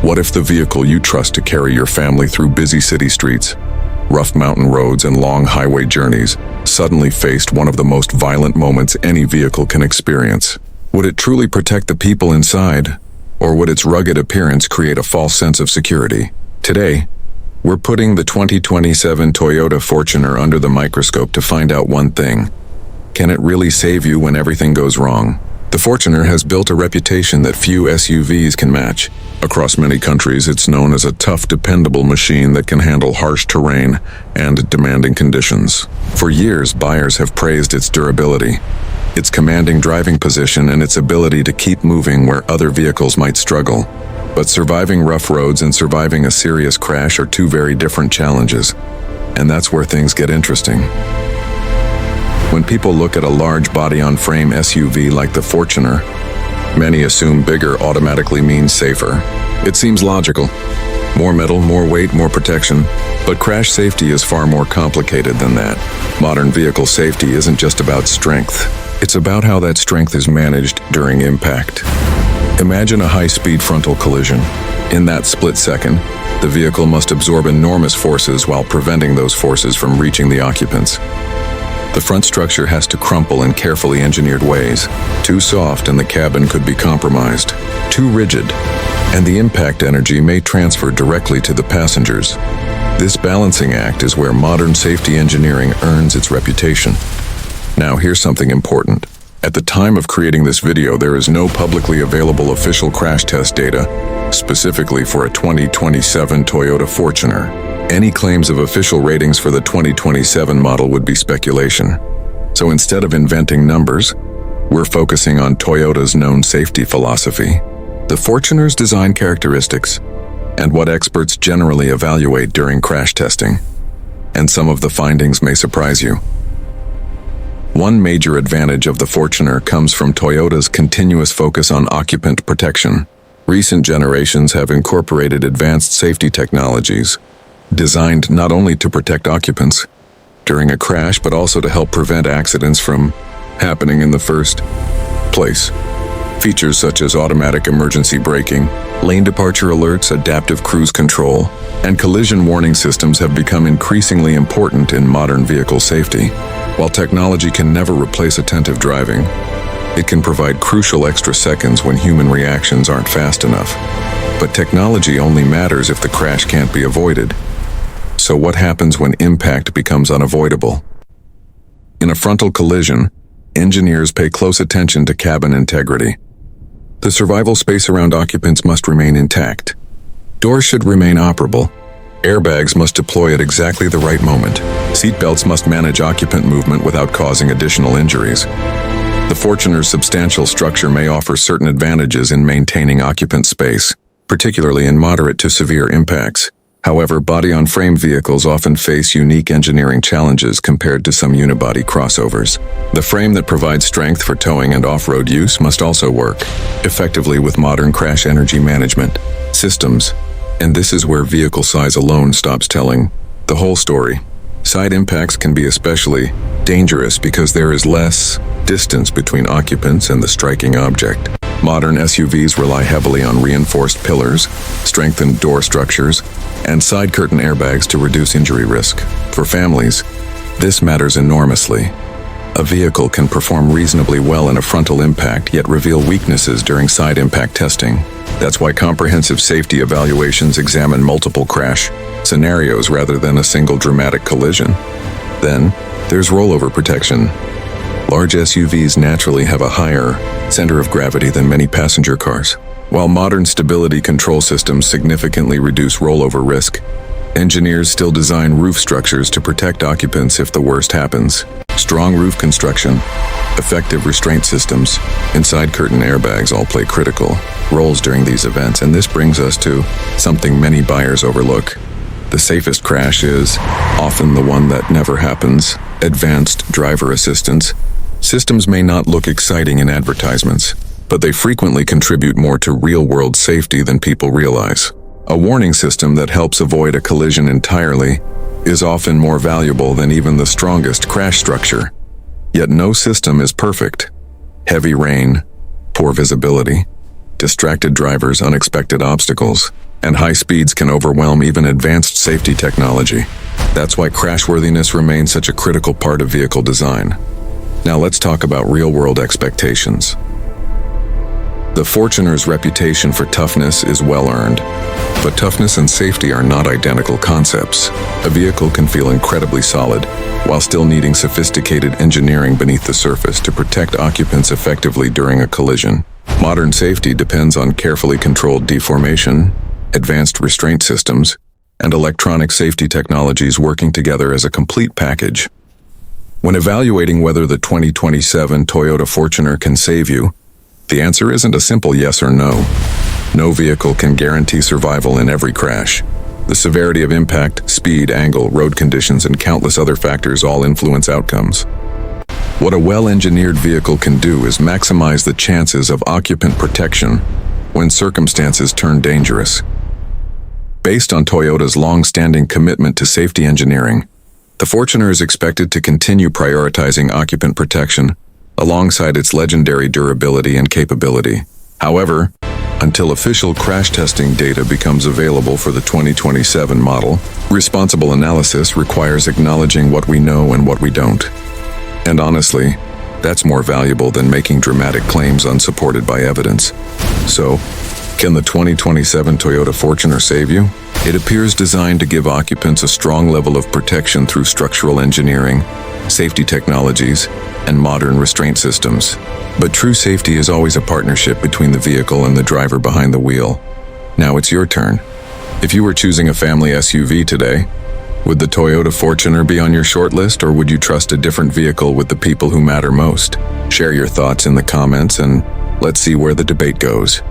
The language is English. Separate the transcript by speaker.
Speaker 1: What if the vehicle you trust to carry your family through busy city streets, rough mountain roads, and long highway journeys suddenly faced one of the most violent moments any vehicle can experience? Would it truly protect the people inside, or would its rugged appearance create a false sense of security? Today, we're putting the 2027 Toyota Fortuner under the microscope to find out one thing. Can it really save you when everything goes wrong? The Fortuner has built a reputation that few SUVs can match. Across many countries, it's known as a tough, dependable machine that can handle harsh terrain and demanding conditions. For years, buyers have praised its durability, its commanding driving position, and its ability to keep moving where other vehicles might struggle. But surviving rough roads and surviving a serious crash are two very different challenges, and that's where things get interesting. When people look at a large body-on-frame SUV like the Fortuner, many assume bigger automatically means safer. It seems logical. More metal, more weight, more protection. But crash safety is far more complicated than that. Modern vehicle safety isn't just about strength. It's about how that strength is managed during impact. Imagine a high-speed frontal collision. In that split second, the vehicle must absorb enormous forces while preventing those forces from reaching the occupants. The front structure has to crumple in carefully engineered ways. Too soft and the cabin could be compromised. Too rigid, and the impact energy may transfer directly to the passengers. This balancing act is where modern safety engineering earns its reputation. Now, here's something important. At the time of creating this video, there is no publicly available official crash test data, specifically for a 2027 Toyota Fortuner. Any claims of official ratings for the 2027 model would be speculation. So instead of inventing numbers, we're focusing on Toyota's known safety philosophy, the Fortuner's design characteristics, and what experts generally evaluate during crash testing. And some of the findings may surprise you. One major advantage of the Fortuner comes from Toyota's continuous focus on occupant protection. Recent generations have incorporated advanced safety technologies, designed not only to protect occupants during a crash, but also to help prevent accidents from happening in the first place. Features such as automatic emergency braking, lane departure alerts, adaptive cruise control, and collision warning systems have become increasingly important in modern vehicle safety. While technology can never replace attentive driving, it can provide crucial extra seconds when human reactions aren't fast enough. But technology only matters if the crash can't be avoided. So what happens when impact becomes unavoidable? In a frontal collision, engineers pay close attention to cabin integrity. The survival space around occupants must remain intact. Doors should remain operable. Airbags must deploy at exactly the right moment. Seatbelts must manage occupant movement without causing additional injuries. The Fortuner's substantial structure may offer certain advantages in maintaining occupant space, particularly in moderate to severe impacts. However, body-on-frame vehicles often face unique engineering challenges compared to some unibody crossovers. The frame that provides strength for towing and off-road use must also work effectively with modern crash energy management systems. And this is where vehicle size alone stops telling the whole story. Side impacts can be especially dangerous because there is less distance between occupants and the striking object. Modern SUVs rely heavily on reinforced pillars, strengthened door structures, and side curtain airbags to reduce injury risk. For families, this matters enormously. A vehicle can perform reasonably well in a frontal impact, yet reveal weaknesses during side impact testing. That's why comprehensive safety evaluations examine multiple crash scenarios rather than a single dramatic collision. Then, there's rollover protection. Large SUVs naturally have a higher center of gravity than many passenger cars. While modern stability control systems significantly reduce rollover risk, engineers still design roof structures to protect occupants if the worst happens. Strong roof construction, effective restraint systems, and side curtain airbags all play critical roles during these events, and this brings us to something many buyers overlook. The safest crash is often the one that never happens. Advanced driver assistance systems may not look exciting in advertisements, but they frequently contribute more to real-world safety than people realize. A warning system that helps avoid a collision entirely is often more valuable than even the strongest crash structure. Yet no system is perfect. Heavy rain, poor visibility, distracted drivers, unexpected obstacles. and high speeds can overwhelm even advanced safety technology. That's why crashworthiness remains such a critical part of vehicle design. Now let's talk about real-world expectations. The Fortuner's reputation for toughness is well-earned, but toughness and safety are not identical concepts. A vehicle can feel incredibly solid, while still needing sophisticated engineering beneath the surface to protect occupants effectively during a collision. Modern safety depends on carefully controlled deformation, advanced restraint systems, and electronic safety technologies working together as a complete package. When evaluating whether the 2027 Toyota Fortuner can save you, the answer isn't a simple yes or no. No vehicle can guarantee survival in every crash. The severity of impact, speed, angle, road conditions, and countless other factors all influence outcomes. What a well-engineered vehicle can do is maximize the chances of occupant protection when circumstances turn dangerous. Based on Toyota's long-standing commitment to safety engineering, the Fortuner is expected to continue prioritizing occupant protection alongside its legendary durability and capability. However, until official crash testing data becomes available for the 2027 model, responsible analysis requires acknowledging what we know and what we don't. And honestly, that's more valuable than making dramatic claims unsupported by evidence. So, can the 2027 Toyota Fortuner save you? It appears designed to give occupants a strong level of protection through structural engineering, safety technologies, and modern restraint systems. But true safety is always a partnership between the vehicle and the driver behind the wheel. Now it's your turn. If you were choosing a family SUV today, would the Toyota Fortuner be on your shortlist, or would you trust a different vehicle with the people who matter most? Share your thoughts in the comments and let's see where the debate goes.